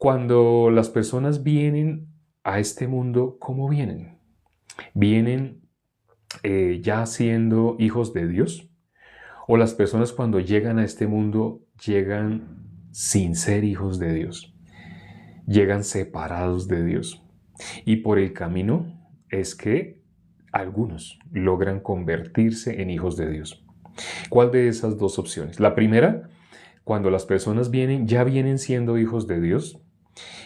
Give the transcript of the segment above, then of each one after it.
Cuando las personas vienen a este mundo, ¿cómo vienen? ¿Vienen ya siendo hijos de Dios? ¿O las personas cuando llegan a este mundo llegan sin ser hijos de Dios? Llegan separados de Dios. Y por el camino es que algunos logran convertirse en hijos de Dios. ¿Cuál de esas dos opciones? La primera, cuando las personas vienen, ya vienen siendo hijos de Dios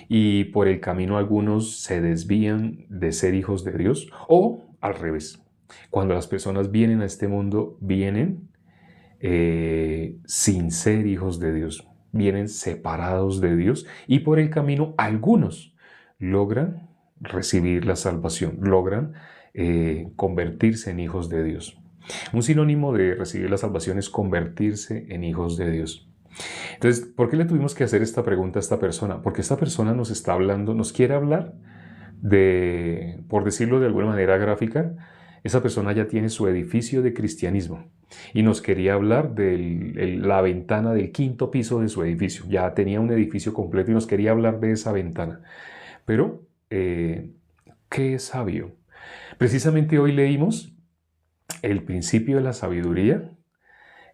y por el camino algunos se desvían de ser hijos de Dios, o al revés, cuando las personas vienen a este mundo, vienen sin ser hijos de Dios, vienen separados de Dios y por el camino algunos logran recibir la salvación, logran convertirse en hijos de Dios. Un sinónimo de recibir la salvación es convertirse en hijos de Dios. Entonces, ¿por qué le tuvimos que hacer esta pregunta a esta persona? Porque esta persona nos está hablando, nos quiere hablar de, por decirlo de alguna manera gráfica, esa persona ya tiene su edificio de cristianismo y nos quería hablar de la ventana del quinto piso de su edificio. Ya tenía un edificio completo y nos quería hablar de esa ventana. Pero, ¿qué es sabio? Precisamente hoy leímos el principio de la sabiduría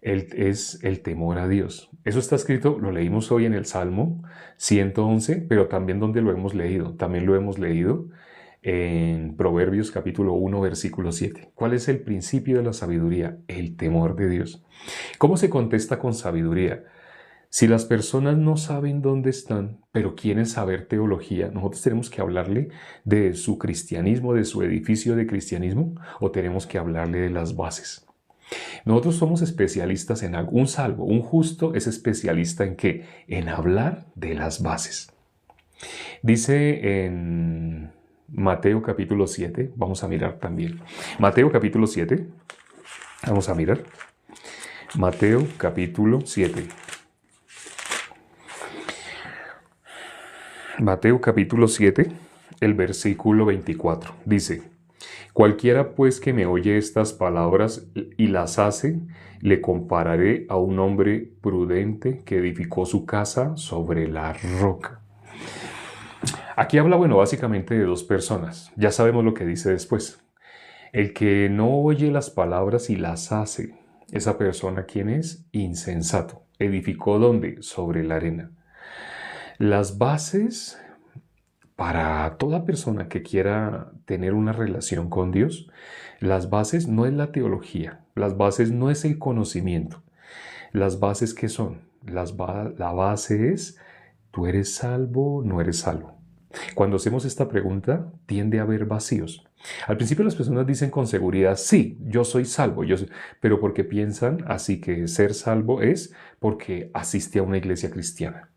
es el temor a Dios. Eso está escrito, lo leímos hoy en el Salmo 111, pero también donde lo hemos leído. También lo hemos leído en Proverbios capítulo 1, versículo 7. ¿Cuál es el principio de la sabiduría? El temor de Dios. ¿Cómo se contesta con sabiduría? Si las personas no saben dónde están, pero quieren saber teología, nosotros tenemos que hablarle de su cristianismo, de su edificio de cristianismo, o tenemos que hablarle de las bases. Nosotros somos especialistas en algo. Un salvo, un justo es especialista en qué? En hablar de las bases. Dice en Mateo capítulo 7, vamos a mirar también. Mateo capítulo 7, vamos a mirar. Mateo capítulo 7. Mateo capítulo 7, el versículo 24. Dice: Cualquiera pues que me oye estas palabras y las hace, le compararé a un hombre prudente que edificó su casa sobre la roca. Aquí habla, bueno, básicamente de dos personas. Ya sabemos lo que dice después. El que no oye las palabras y las hace, esa persona, ¿quién es? Insensato. ¿Edificó dónde? Sobre la arena. Las bases para toda persona que quiera tener una relación con Dios, las bases no es la teología, las bases no es el conocimiento. Las bases, ¿qué son? La base es, ¿tú eres salvo o no eres salvo? Cuando hacemos esta pregunta, tiende a haber vacíos. Al principio las personas dicen con seguridad, sí, yo soy salvo, pero porque piensan así que ser salvo es porque asiste a una iglesia cristiana.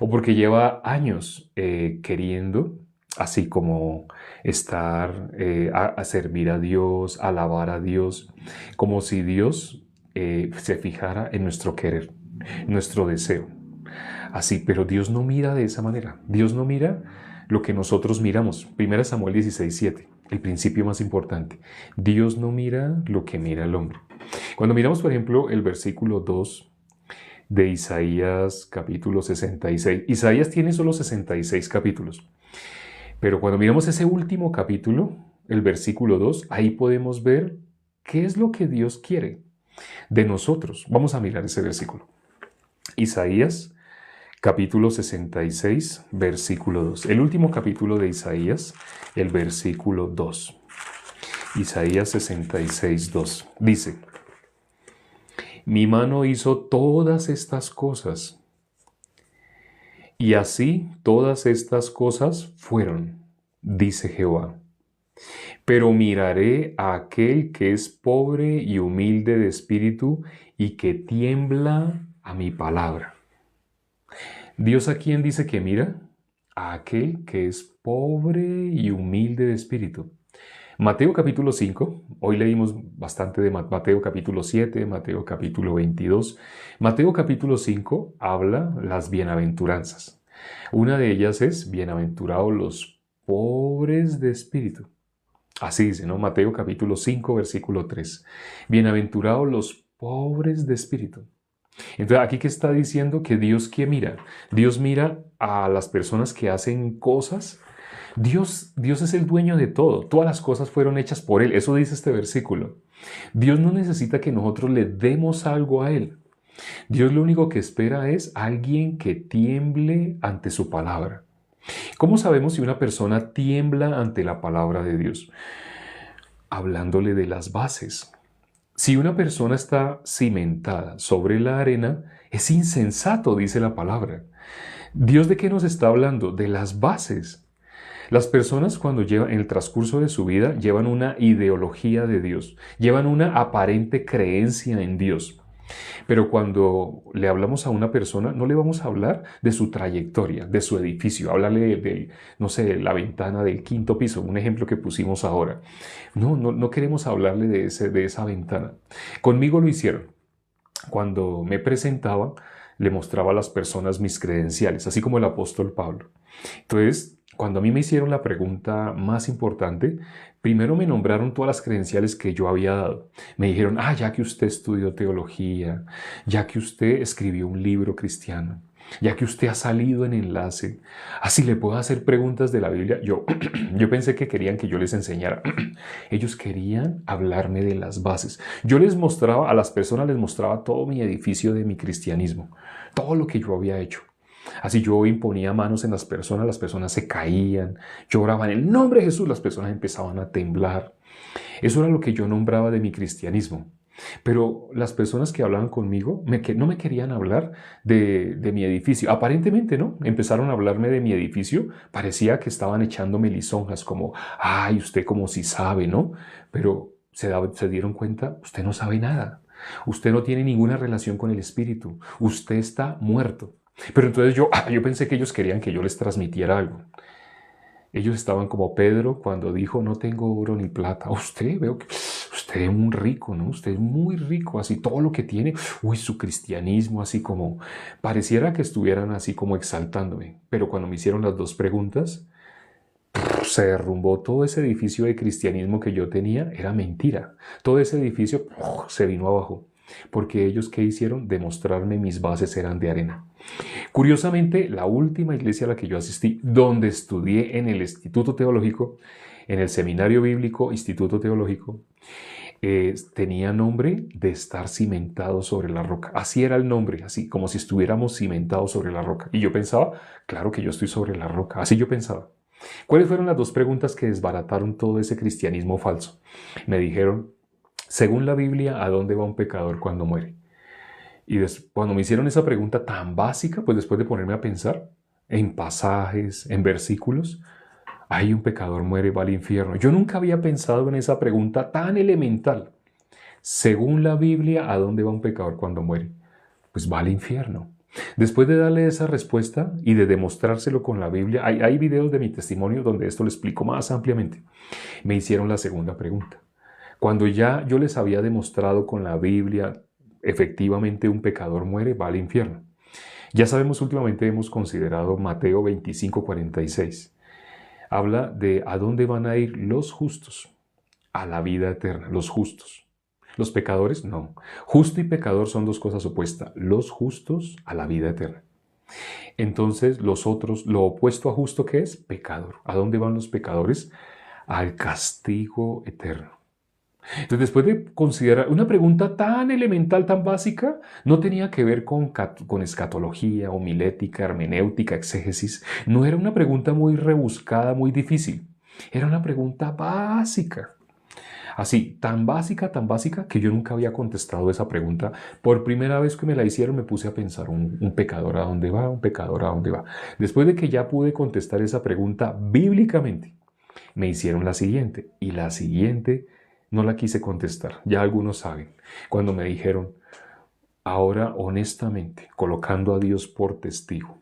O porque lleva años queriendo, así como estar a servir a Dios, alabar a Dios, como si Dios se fijara en nuestro querer, nuestro deseo. Así, pero Dios no mira de esa manera. Dios no mira lo que nosotros miramos. 1 Samuel 16:7, el principio más importante. Dios no mira lo que mira el hombre. Cuando miramos, por ejemplo, el versículo 2 de Isaías capítulo 66. Isaías tiene solo 66 capítulos. Pero cuando miramos ese último capítulo, el versículo 2, ahí podemos ver qué es lo que Dios quiere de nosotros. Vamos a mirar ese versículo. Isaías capítulo 66, versículo 2. El último capítulo de Isaías, el versículo 2. Isaías 66, 2. Dice: Mi mano hizo todas estas cosas, y así todas estas cosas fueron, dice Jehová. Pero miraré a aquel que es pobre y humilde de espíritu y que tiembla a mi palabra. ¿Dios a quién dice que mira? A aquel que es pobre y humilde de espíritu. Mateo capítulo 5, hoy leímos bastante de Mateo capítulo 7, Mateo capítulo 22. Mateo capítulo 5 habla las bienaventuranzas. Una de ellas es, bienaventurados los pobres de espíritu. Así dice, ¿no? Mateo capítulo 5, versículo 3. Bienaventurados los pobres de espíritu. Entonces, aquí que está diciendo que Dios, ¿qué mira? Dios mira a las personas que hacen cosas. Dios es el dueño de todo. Todas las cosas fueron hechas por Él. Eso dice este versículo. Dios no necesita que nosotros le demos algo a Él. Dios lo único que espera es alguien que tiemble ante su palabra. ¿Cómo sabemos si una persona tiembla ante la palabra de Dios? Hablándole de las bases. Si una persona está cimentada sobre la arena, es insensato, dice la palabra. ¿Dios de qué nos está hablando? De las bases. Las personas cuando llevan, en el transcurso de su vida, llevan una ideología de Dios, llevan una aparente creencia en Dios. Pero cuando le hablamos a una persona, no le vamos a hablar de su trayectoria, de su edificio, hablarle de, no sé, la ventana del quinto piso, un ejemplo que pusimos ahora. No queremos hablarle de esa ventana. Conmigo lo hicieron. Cuando me presentaba, le mostraba a las personas mis credenciales, así como el apóstol Pablo. Entonces, cuando a mí me hicieron la pregunta más importante, primero me nombraron todas las credenciales que yo había dado. Me dijeron, ya que usted estudió teología, ya que usted escribió un libro cristiano, ya que usted ha salido en Enlace, así le puedo hacer preguntas de la Biblia. Yo pensé que querían que yo les enseñara. Ellos querían hablarme de las bases. Yo les mostraba, a las personas les mostraba todo mi edificio de mi cristianismo, todo lo que yo había hecho. Así yo imponía manos en las personas se caían, lloraban en el nombre de Jesús, las personas empezaban a temblar. Eso era lo que yo nombraba de mi cristianismo. Pero las personas que hablaban conmigo no me querían hablar de mi edificio. Aparentemente, ¿no? Empezaron a hablarme de mi edificio. Parecía que estaban echándome lisonjas, como, ay, usted como si sabe, ¿no? Pero se dieron cuenta, usted no sabe nada. Usted no tiene ninguna relación con el Espíritu. Usted está muerto. Pero entonces yo pensé que ellos querían que yo les transmitiera algo. Ellos estaban como Pedro cuando dijo, no tengo oro ni plata. Veo que usted es un rico, ¿no? Usted es muy rico, así todo lo que tiene. Uy, su cristianismo, así como, pareciera que estuvieran así como exaltándome. Pero cuando me hicieron las dos preguntas, se derrumbó todo ese edificio de cristianismo que yo tenía, era mentira. Todo ese edificio se vino abajo. Porque ellos, ¿qué hicieron? Demostrarme mis bases eran de arena. Curiosamente, la última iglesia a la que yo asistí, donde estudié en el Instituto Teológico, en el Seminario Bíblico Instituto Teológico, tenía nombre de estar cimentado sobre la roca. Así era el nombre, así como si estuviéramos cimentados sobre la roca. Y yo pensaba, claro que yo estoy sobre la roca. Así yo pensaba. ¿Cuáles fueron las dos preguntas que desbarataron todo ese cristianismo falso? Me dijeron, según la Biblia, ¿a dónde va un pecador cuando muere? Y cuando me hicieron esa pregunta tan básica, pues después de ponerme a pensar en pasajes, en versículos, hay un pecador muere, va al infierno. Yo nunca había pensado en esa pregunta tan elemental. Según la Biblia, ¿a dónde va un pecador cuando muere? Pues va al infierno. Después de darle esa respuesta y de demostrárselo con la Biblia, hay videos de mi testimonio donde esto lo explico más ampliamente. Me hicieron la segunda pregunta. Cuando ya yo les había demostrado con la Biblia, efectivamente un pecador muere, va al infierno. Ya sabemos, últimamente hemos considerado Mateo 25:46. Habla de a dónde van a ir los justos, a la vida eterna, los justos. Los pecadores, no. Justo y pecador son dos cosas opuestas. Los justos a la vida eterna. Entonces, los otros, lo opuesto a justo, ¿qué es? Pecador. ¿A dónde van los pecadores? Al castigo eterno. Entonces, después de considerar una pregunta tan elemental, tan básica, no tenía que ver con escatología, homilética, hermenéutica, exégesis. No era una pregunta muy rebuscada, muy difícil. Era una pregunta básica. Así, tan básica, que yo nunca había contestado esa pregunta. Por primera vez que me la hicieron, me puse a pensar, un pecador a dónde va, un pecador a dónde va. Después de que ya pude contestar esa pregunta bíblicamente, me hicieron la siguiente. Y la siguiente no la quise contestar. Ya algunos saben. Cuando me dijeron, ahora honestamente, colocando a Dios por testigo,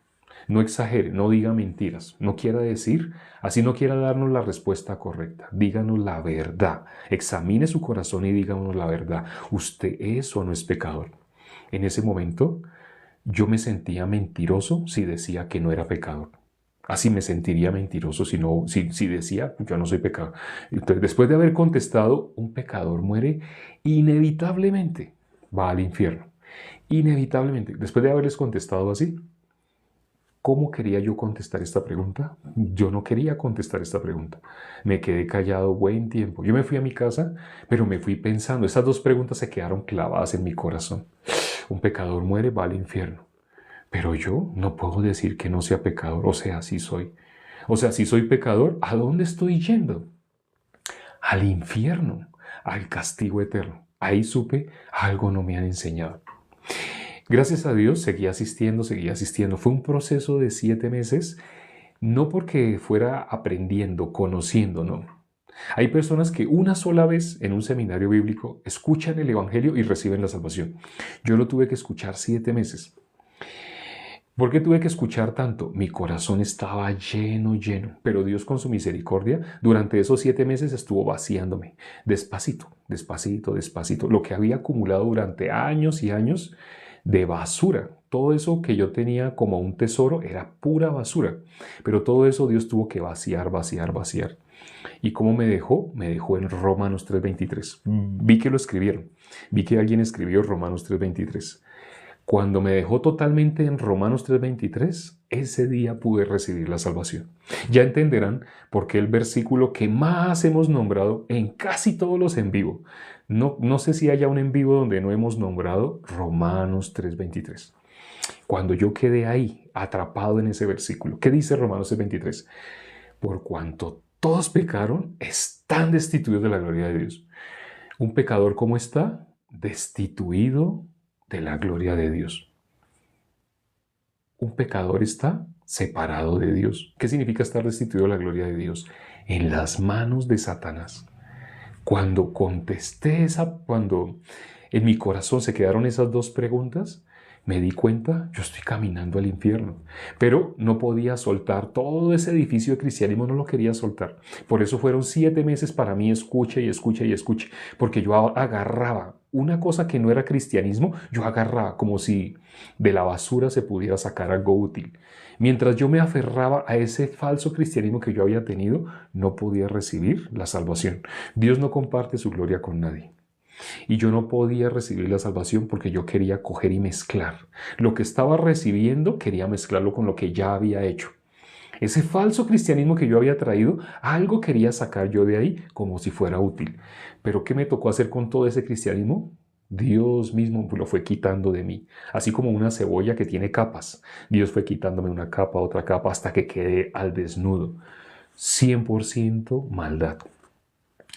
no exagere, no diga mentiras, no quiera decir, así no quiera darnos la respuesta correcta, díganos la verdad, examine su corazón y díganos la verdad, ¿usted es o no es pecador? En ese momento yo me sentía mentiroso si decía que no era pecador. Así me sentiría mentiroso si decía yo no soy pecador. Entonces, después de haber contestado, un pecador muere inevitablemente, va al infierno. Inevitablemente, después de haberles contestado así, ¿cómo quería yo contestar esta pregunta? Yo no quería contestar esta pregunta. Me quedé callado buen tiempo. Yo me fui a mi casa, pero me fui pensando. Esas dos preguntas se quedaron clavadas en mi corazón. Un pecador muere, va al infierno. Pero yo no puedo decir que no sea pecador. O sea, sí soy. O sea, si soy pecador, ¿a dónde estoy yendo? Al infierno, al castigo eterno. Ahí supe, algo no me han enseñado. Gracias a Dios seguí asistiendo, seguí asistiendo. Fue un proceso de 7 meses, no porque fuera aprendiendo, conociendo, no. Hay personas que una sola vez en un seminario bíblico escuchan el Evangelio y reciben la salvación. Yo lo tuve que escuchar 7 meses. ¿Por qué tuve que escuchar tanto? Mi corazón estaba lleno, lleno, pero Dios con su misericordia durante esos 7 meses estuvo vaciándome, despacito, despacito, despacito, lo que había acumulado durante años y años de basura. Todo eso que yo tenía como un tesoro era pura basura, pero todo eso Dios tuvo que vaciar, vaciar, vaciar. ¿Y cómo me dejó? Me dejó en Romanos 3:23. Vi que lo escribieron, vi que alguien escribió Romanos 3:23. Cuando me dejó totalmente en Romanos 3:23, ese día pude recibir la salvación. Ya entenderán por qué el versículo que más hemos nombrado en casi todos los en vivo. No sé si haya un en vivo donde no hemos nombrado Romanos 3:23. Cuando yo quedé ahí, atrapado en ese versículo, ¿qué dice Romanos 3:23? Por cuanto todos pecaron, están destituidos de la gloria de Dios. ¿Un pecador cómo está? Destituido de la gloria de Dios. Un pecador está separado de Dios. ¿Qué significa estar destituido de la gloria de Dios? En las manos de Satanás. Cuando cuando en mi corazón se quedaron esas dos preguntas, me di cuenta, yo estoy caminando al infierno. Pero no podía soltar todo ese edificio de cristianismo, no lo quería soltar. Por eso fueron 7 meses para mí, escuche y escuche y escuche. Porque yo agarraba una cosa que no era cristianismo, yo agarraba como si de la basura se pudiera sacar algo útil. Mientras yo me aferraba a ese falso cristianismo que yo había tenido, no podía recibir la salvación. Dios no comparte su gloria con nadie. Y yo no podía recibir la salvación porque yo quería coger y mezclar. Lo que estaba recibiendo quería mezclarlo con lo que ya había hecho. Ese falso cristianismo que yo había traído, algo quería sacar yo de ahí como si fuera útil. Pero ¿qué me tocó hacer con todo ese cristianismo? Dios mismo lo fue quitando de mí, así como una cebolla que tiene capas. Dios fue quitándome una capa, otra capa, hasta que quedé al desnudo. 100% maldad.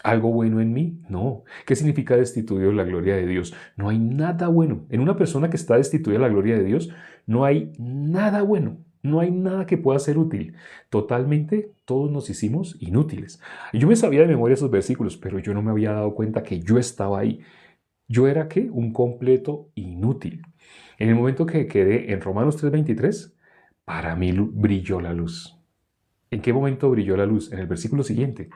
¿Algo bueno en mí? No. ¿Qué significa destituido de la gloria de Dios? No hay nada bueno. En una persona que está destituida de la gloria de Dios, no hay nada bueno. No hay nada que pueda ser útil. Totalmente todos nos hicimos inútiles. Yo me sabía de memoria esos versículos, pero yo no me había dado cuenta que yo estaba ahí. Yo era, ¿qué? Un completo inútil. En el momento que quedé en Romanos 3:23, para mí brilló la luz. ¿En qué momento brilló la luz? En el versículo siguiente.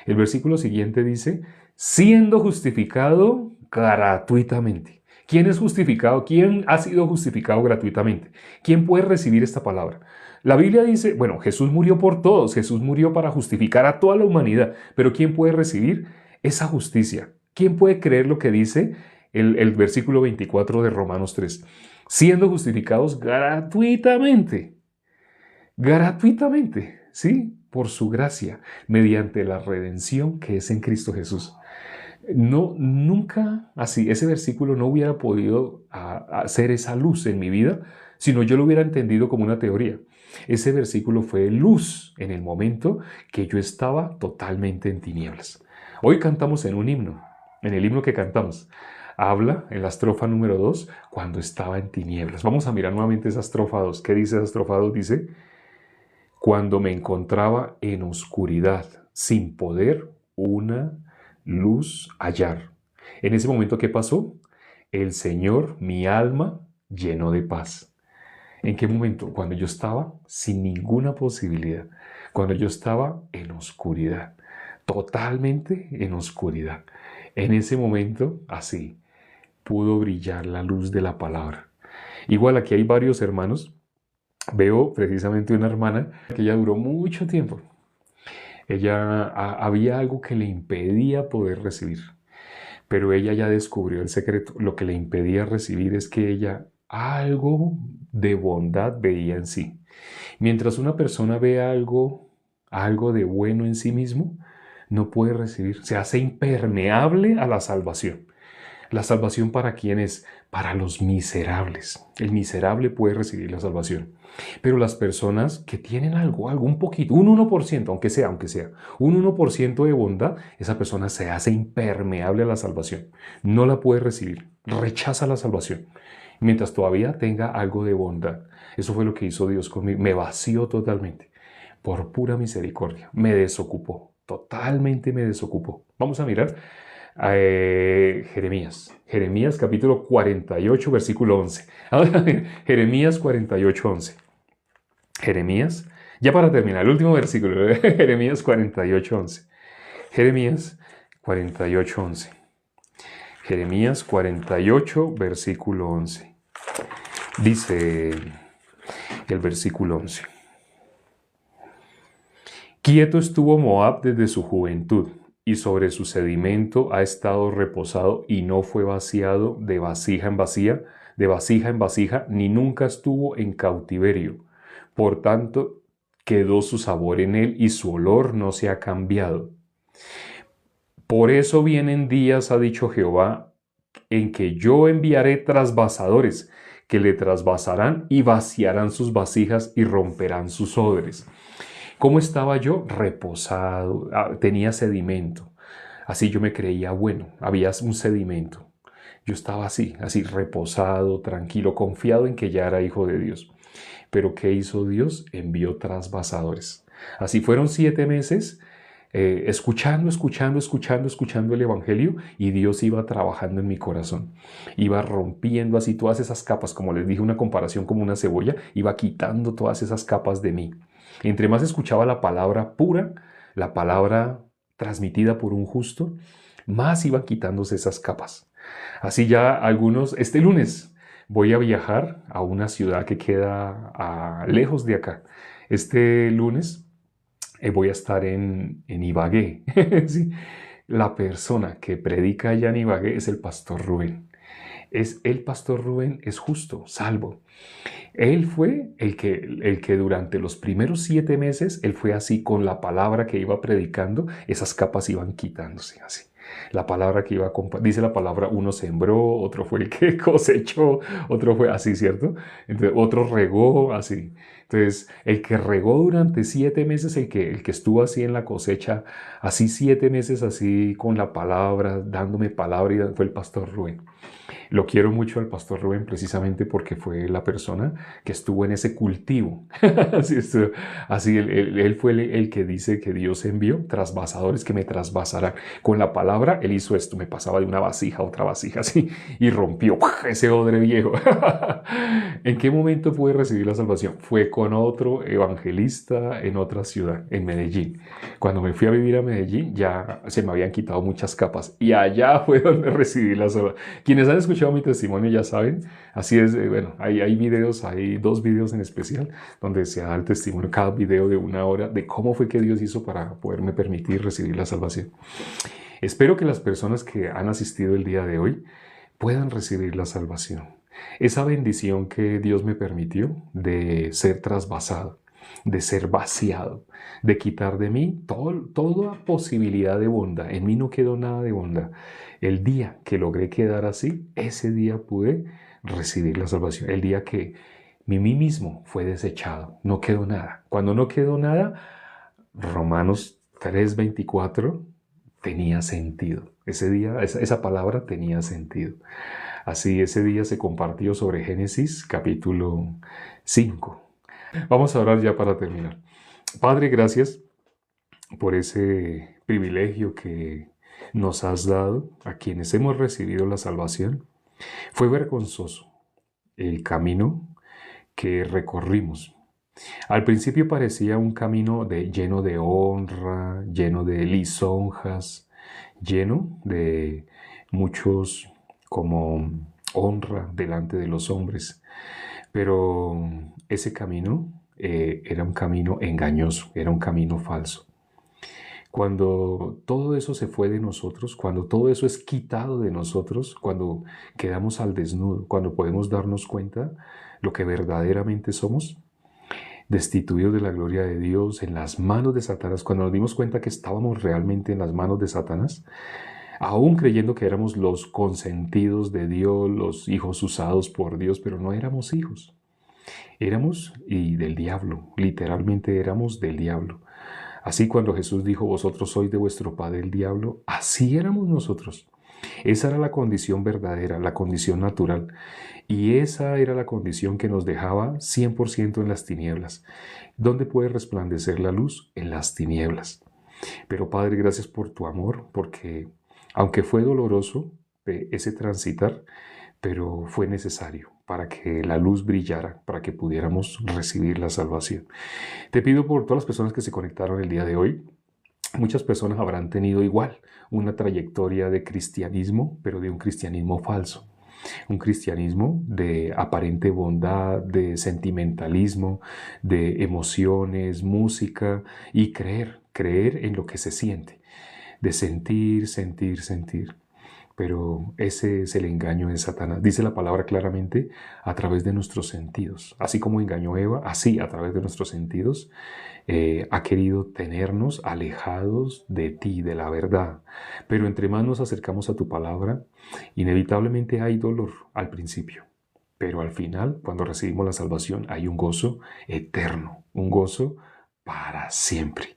El versículo siguiente dice, siendo justificado gratuitamente. ¿Quién es justificado? ¿Quién ha sido justificado gratuitamente? ¿Quién puede recibir esta palabra? La Biblia dice, bueno, Jesús murió por todos, Jesús murió para justificar a toda la humanidad, pero ¿quién puede recibir esa justicia? ¿Quién puede creer lo que dice el versículo 24 de Romanos 3? Siendo justificados gratuitamente. Gratuitamente, ¿sí? Por su gracia, mediante la redención que es en Cristo Jesús. No, nunca así, ese versículo no hubiera podido hacer esa luz en mi vida, sino yo lo hubiera entendido como una teoría. Ese versículo fue luz en el momento que yo estaba totalmente en tinieblas. Hoy cantamos en un himno, en el himno que cantamos. Habla en la estrofa número 2, cuando estaba en tinieblas. Vamos a mirar nuevamente esa estrofa 2. ¿Qué dice esa estrofa 2? Dice, cuando me encontraba en oscuridad, sin poder una luz hallar. En ese momento, ¿qué pasó? El Señor, mi alma, llenó de paz. ¿En qué momento? Cuando yo estaba sin ninguna posibilidad, cuando yo estaba en oscuridad, totalmente en oscuridad. En ese momento, así, pudo brillar la luz de la palabra. Igual aquí hay varios hermanos. Veo precisamente una hermana que ya duró mucho tiempo. Ella había algo que le impedía poder recibir. pero ella ya descubrió el secreto. Lo que le impedía recibir es que ella algo de bondad veía en sí. Mientras una persona ve algo de bueno en sí mismo, no puede recibir, se hace impermeable a la salvación. ¿La salvación para quién es? Para los miserables. El miserable puede recibir la salvación. Pero las personas que tienen algo, un poquito, un 1%, aunque sea, un 1% de bondad, esa persona se hace impermeable a la salvación. No la puede recibir, rechaza la salvación, mientras todavía tenga algo de bondad. Eso fue lo que hizo Dios conmigo. Me vació totalmente, por pura misericordia. Me desocupó, totalmente me desocupó. Vamos a mirar Jeremías capítulo 48, versículo 11. Ahora, Jeremías 48, 11. Jeremías, ya para terminar, el último versículo, Jeremías 48, 11. Jeremías 48, 11. Jeremías 48, versículo 11. Dice el versículo 11. Quieto estuvo Moab desde su juventud, y sobre su sedimento ha estado reposado y no fue vaciado de vasija en vasija, ni nunca estuvo en cautiverio. Por tanto, quedó su sabor en él y su olor no se ha cambiado. Por eso vienen días, ha dicho Jehová, en que yo enviaré trasvasadores, que le trasvasarán y vaciarán sus vasijas y romperán sus odres. ¿Cómo estaba yo? Reposado, tenía sedimento. Así yo me creía bueno, había un sedimento. Yo estaba así reposado, tranquilo, confiado en que ya era hijo de Dios. Pero ¿qué hizo Dios? Envió trasvasadores. Así fueron 7 meses escuchando el Evangelio, y Dios iba trabajando en mi corazón. Iba rompiendo así todas esas capas, como les dije, una comparación como una cebolla, iba quitando todas esas capas de mí. Entre más escuchaba la palabra pura, la palabra transmitida por un justo, más iban quitándose esas capas. Así ya este lunes voy a viajar a una ciudad que queda lejos de acá. Este lunes voy a estar en Ibagué. ¿Sí? La persona que predica allá en Ibagué es el pastor Rubén. El pastor Rubén es justo, salvo. Él fue el que durante los primeros 7 meses, él fue así con la palabra que iba predicando, esas capas iban quitándose así. La palabra que iba a dice la palabra, uno sembró, otro fue el que cosechó, otro fue así, ¿cierto? Entonces, otro regó, así. Entonces, el que regó durante 7 meses, el que estuvo así en la cosecha, así 7 meses, así con la palabra, dándome palabra, fue el pastor Rubén. Lo quiero mucho al pastor Rubén precisamente porque fue la persona que estuvo en ese cultivo. Así él fue el que dice que Dios envió trasvasadores que me trasvasarán. Con la palabra, él hizo esto, me pasaba de una vasija a otra vasija, así, y rompió ese odre viejo. ¿En qué momento pude recibir la salvación? Fue con otro evangelista en otra ciudad, en Medellín. Cuando me fui a vivir a Medellín, ya se me habían quitado muchas capas, y allá fue donde recibí la salvación. Quienes han escuchado mi testimonio ya saben, así es, bueno, hay videos, hay 2 videos en especial donde se da el testimonio, cada video de 1 hora, de cómo fue que Dios hizo para poderme permitir recibir la salvación. Espero que las personas que han asistido el día de hoy puedan recibir la salvación. Esa bendición que Dios me permitió de ser trasvasado, de ser vaciado, de quitar de mí toda posibilidad de bondad. En mí no quedó nada de bondad. El día que logré quedar así, ese día pude recibir la salvación. El día que mí mismo fue desechado, no quedó nada. Cuando no quedó nada, Romanos 3:24 tenía sentido. Ese día, esa palabra tenía sentido. Así, ese día se compartió sobre Génesis capítulo 5. Vamos a orar ya para terminar. Padre, gracias por ese privilegio que nos has dado a quienes hemos recibido la salvación. Fue vergonzoso el camino que recorrimos. Al principio parecía un camino lleno de honra, lleno de lisonjas, lleno de muchos como honra delante de los hombres. Pero ese camino era un camino engañoso, era un camino falso. Cuando todo eso se fue de nosotros, cuando todo eso es quitado de nosotros, cuando quedamos al desnudo, cuando podemos darnos cuenta lo que verdaderamente somos, destituidos de la gloria de Dios, en las manos de Satanás, cuando nos dimos cuenta que estábamos realmente en las manos de Satanás, aún creyendo que éramos los consentidos de Dios, los hijos usados por Dios, pero no éramos hijos. Éramos y del diablo, literalmente éramos del diablo. Así cuando Jesús dijo, vosotros sois de vuestro padre el diablo, así éramos nosotros. Esa era la condición verdadera, la condición natural. Y esa era la condición que nos dejaba 100% en las tinieblas. ¿Dónde puede resplandecer la luz? En las tinieblas. Pero Padre, gracias por tu amor, porque aunque fue doloroso ese transitar, pero fue necesario para que la luz brillara, para que pudiéramos recibir la salvación. Te pido por todas las personas que se conectaron el día de hoy. Muchas personas habrán tenido igual una trayectoria de cristianismo, pero de un cristianismo falso. Un cristianismo de aparente bondad, de sentimentalismo, de emociones, música y creer en lo que se siente, de sentir, sentir, sentir. Pero ese es el engaño de Satanás. Dice la palabra claramente, a través de nuestros sentidos. Así como engañó a Eva, así a través de nuestros sentidos ha querido tenernos alejados de ti, de la verdad. Pero entre más nos acercamos a tu palabra, inevitablemente hay dolor al principio. Pero al final, cuando recibimos la salvación, hay un gozo eterno, un gozo para siempre.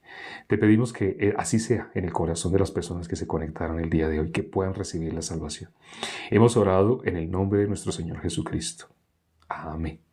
Te pedimos que así sea en el corazón de las personas que se conectaron el día de hoy, que puedan recibir la salvación. Hemos orado en el nombre de nuestro Señor Jesucristo. Amén.